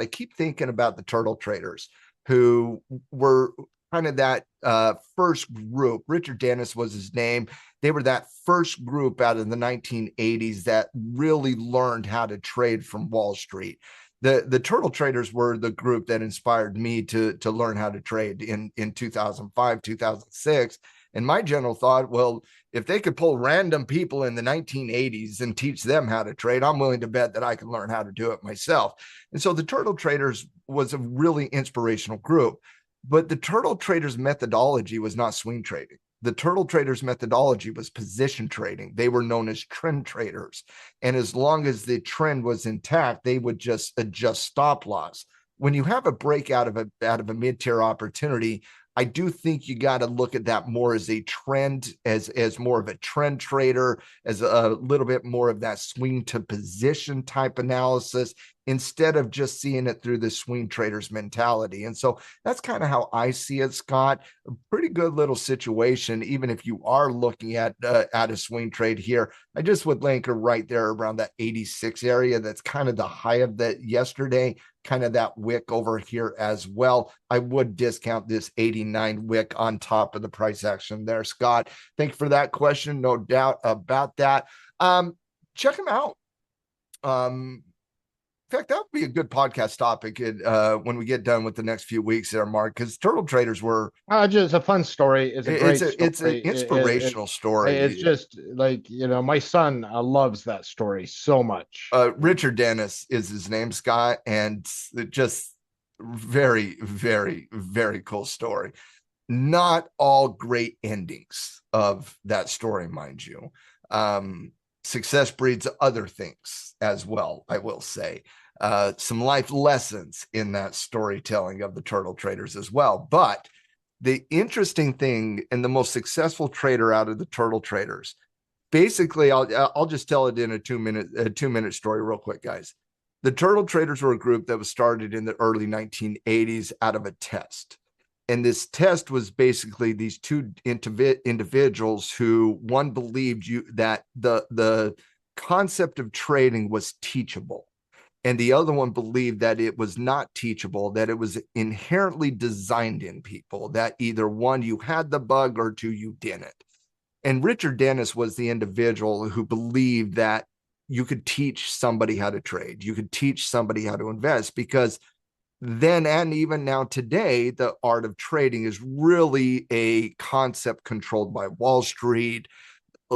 I keep thinking about the turtle traders who were kind of that first group. Richard Dennis was his name. They were that first group out of the 1980s that really learned how to trade from Wall Street. The turtle traders were the group that inspired me to learn how to trade in 2005, 2006. And my general thought, well, if they could pull random people in the 1980s and teach them how to trade, I'm willing to bet that I can learn how to do it myself. And so the turtle traders was a really inspirational group. But the turtle traders methodology was not swing trading. The turtle traders methodology was position trading. They were known as trend traders. And as long as the trend was intact, they would just adjust stop loss. When you have a breakout of a mid-tier opportunity, I do think you got to look at that more as a trend, as more of a trend trader, as a little bit more of that swing to position type analysis, instead of just seeing it through the swing trader's mentality. And so that's kind of how I see it, Scott. A pretty good little situation, even if you are looking at a swing trade here. I just would link her right there around that 86 area. That's kind of the high of that yesterday, kind of that wick over here as well. I would discount this 89 wick on top of the price action there, Scott. Thank you for that question. No doubt about that. Check them out. In fact, that would be a good podcast topic when we get done with the next few weeks there, Mark, because turtle traders were Just a fun story. It's a great it's an story. inspirational It's story. just like, my son loves that story so much. Richard Dennis is his name, Scott, and just very, very, very cool story. Not all great endings of that story, mind you. Success breeds other things as well, I will say. Some life lessons in that storytelling of the turtle traders as well. But the interesting thing, and the most successful trader out of the turtle traders, basically, I'll just tell it in a 2 minute story real quick, guys. The turtle traders were a group that was started in the early 1980s out of a test. And this test was basically these two individuals who, one believed that the concept of trading was teachable, and the other one believed that it was not teachable, that it was inherently designed in people, that either one, you had the bug, or two, you didn't. And Richard Dennis was the individual who believed that you could teach somebody how to trade, you could teach somebody how to invest, because then and even now today, the art of trading is really a concept controlled by Wall Street.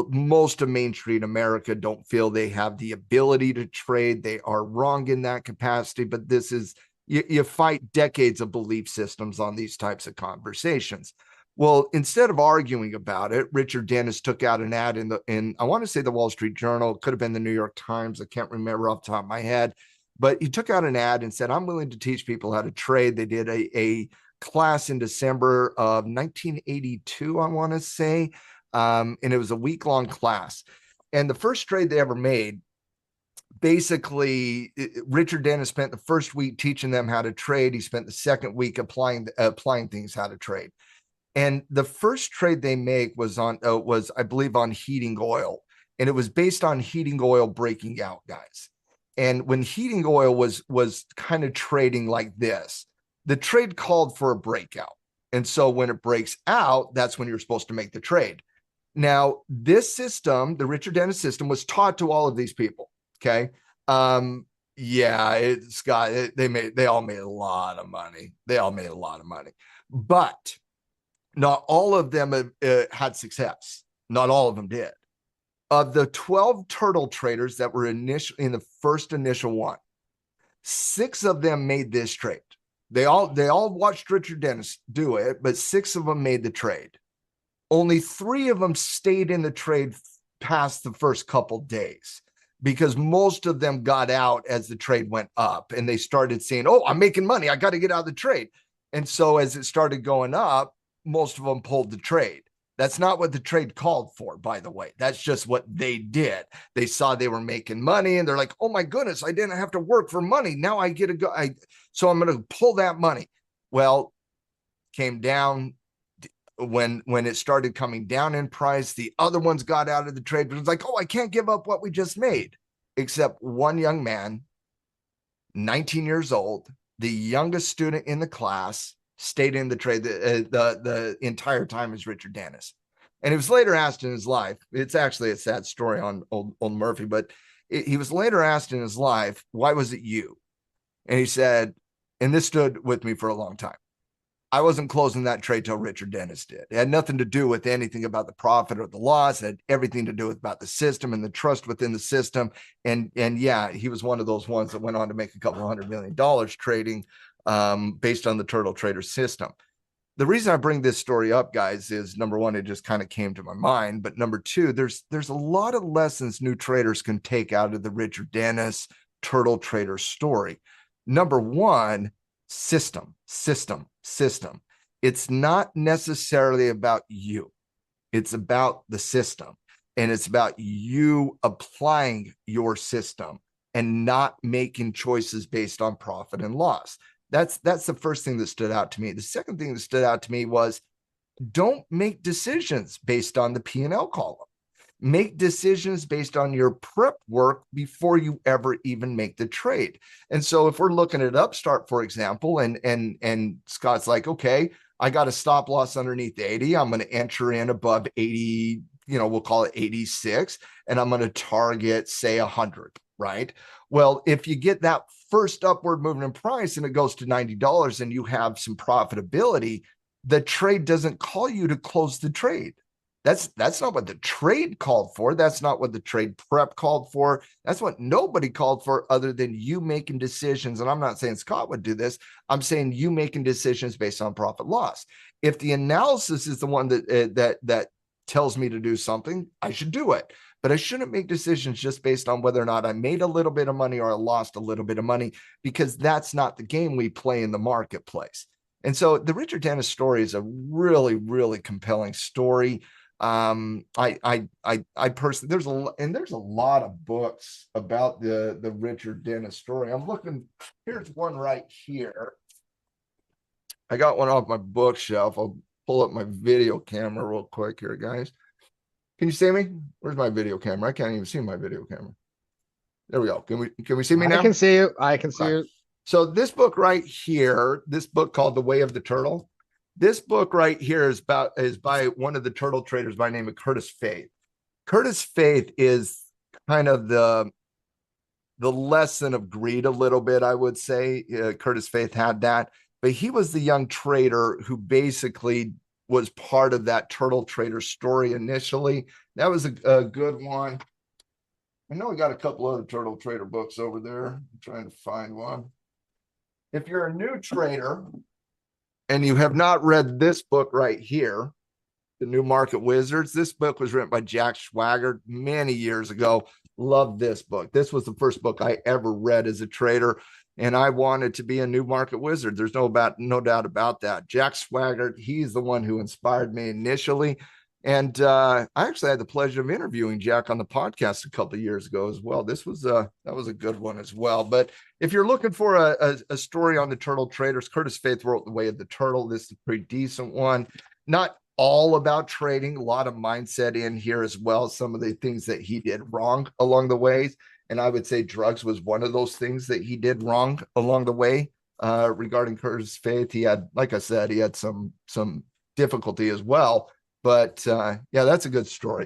Most of Main Street America don't feel they have the ability to trade. They are wrong in that capacity, but this is, you fight decades of belief systems on these types of conversations. Well, instead of arguing about it, Richard Dennis took out an ad in I want to say the Wall Street Journal, could have been the New York Times, I can't remember off the top of my head, but he took out an ad and said, I'm willing to teach people how to trade. They did a class in December of 1982, I want to say, and it was a week-long class. And the first trade they ever made, basically, Richard Dennis spent the first week teaching them how to trade. He spent the second week applying things how to trade. And the first trade they make was I believe on heating oil, and it was based on heating oil breaking out, guys. And when heating oil was kind of trading like this, the trade called for a breakout. And so when it breaks out, that's when you're supposed to make the trade. Now, this system, the Richard Dennis system, was taught to all of these people. Okay. Yeah, Scott, they all made a lot of money. They all made a lot of money, but not all of them had success. Not all of them did. Of the 12 turtle traders that were in the first initial one, 6 of them made this trade. They all watched Richard Dennis do it, but 6 of them made the trade. Only 3 of them stayed in the trade past the first couple days, because most of them got out as the trade went up, and they started saying, oh, I'm making money, I got to get out of the trade. And so as it started going up, most of them pulled the trade. That's not what the trade called for, by the way. That's just what they did. They saw they were making money, and they're like, oh my goodness, I didn't have to work for money. Now I get to go. So I'm going to pull that money. Well, came down when it started coming down in price. The other ones got out of the trade, but it's like, oh, I can't give up what we just made. Except one young man 19 years old, the youngest student in the class, stayed in the trade the entire time as Richard Dennis. And he was later asked in his life, it's actually a sad story on old Murphy, but he was later asked in his life, why was it you? And he said, and this stood with me for a long time, I wasn't closing that trade till Richard Dennis did. It had nothing to do with anything about the profit or the loss. It had everything to do with about the system and the trust within the system. And yeah, he was one of those ones that went on to make a couple $100 million trading based on the Turtle Trader system. The reason I bring this story up, guys, is number one, it just kind of came to my mind. But number two, there's a lot of lessons new traders can take out of the Richard Dennis Turtle Trader story. Number one, system. It's not necessarily about you. It's about the system. And it's about you applying your system and not making choices based on profit and loss. That's the first thing that stood out to me. The second thing that stood out to me was don't make decisions based on the P&L column. Make decisions based on your prep work before you ever even make the trade. And so if we're looking at Upstart, for example, and Scott's like, okay, I got a stop loss underneath 80. I'm going to enter in above 80, we'll call it 86, and I'm going to target, say, 100, right? Well, if you get that first upward movement in price and it goes to $90 and you have some profitability, the trade doesn't call you to close the trade. That's not what the trade called for. That's not what the trade prep called for. That's what nobody called for other than you making decisions. And I'm not saying Scott would do this. I'm saying you making decisions based on profit loss. If the analysis is the one that tells me to do something, I should do it. But I shouldn't make decisions just based on whether or not I made a little bit of money or I lost a little bit of money, because that's not the game we play in the marketplace. And so the Richard Dennis story is a really, really compelling story. I personally, there's a lot of books about the Richard Dennis story. I'm looking, here's one right here. I got one off my bookshelf. I'll pull up my video camera real quick here, guys. Can you see me? Where's my video camera? I can't even see my video camera. There we go. Can we see me now? I can see you. I can see you. So this book right here, this book called The Way of the Turtle. This book right here is by one of the turtle traders by the name of Curtis Faith. Curtis Faith is kind of the lesson of greed a little bit, I would say. Curtis Faith had that, but he was the young trader who basically was part of that turtle trader story initially. That was a good one. I know we got a couple other turtle trader books over there. I'm trying to find one. If you're a new trader and you have not read this book right here, The New Market Wizards, this book was written by Jack Swigert many years ago. Love this book. This was the first book I ever read as a trader, and I wanted to be a new market wizard. There's no doubt about that. Jack Swigert, he's the one who inspired me initially. And I actually had the pleasure of interviewing Jack on the podcast a couple of years ago as well. That was a good one as well. But if you're looking for a story on the turtle traders, Curtis Faith wrote The Way of the Turtle. This is a pretty decent one. Not all about trading, a lot of mindset in here as well. Some of the things that he did wrong along the ways. And I would say drugs was one of those things that he did wrong along the way regarding Curtis Faith. He had, like I said, he had some difficulty as well. But yeah, that's a good story.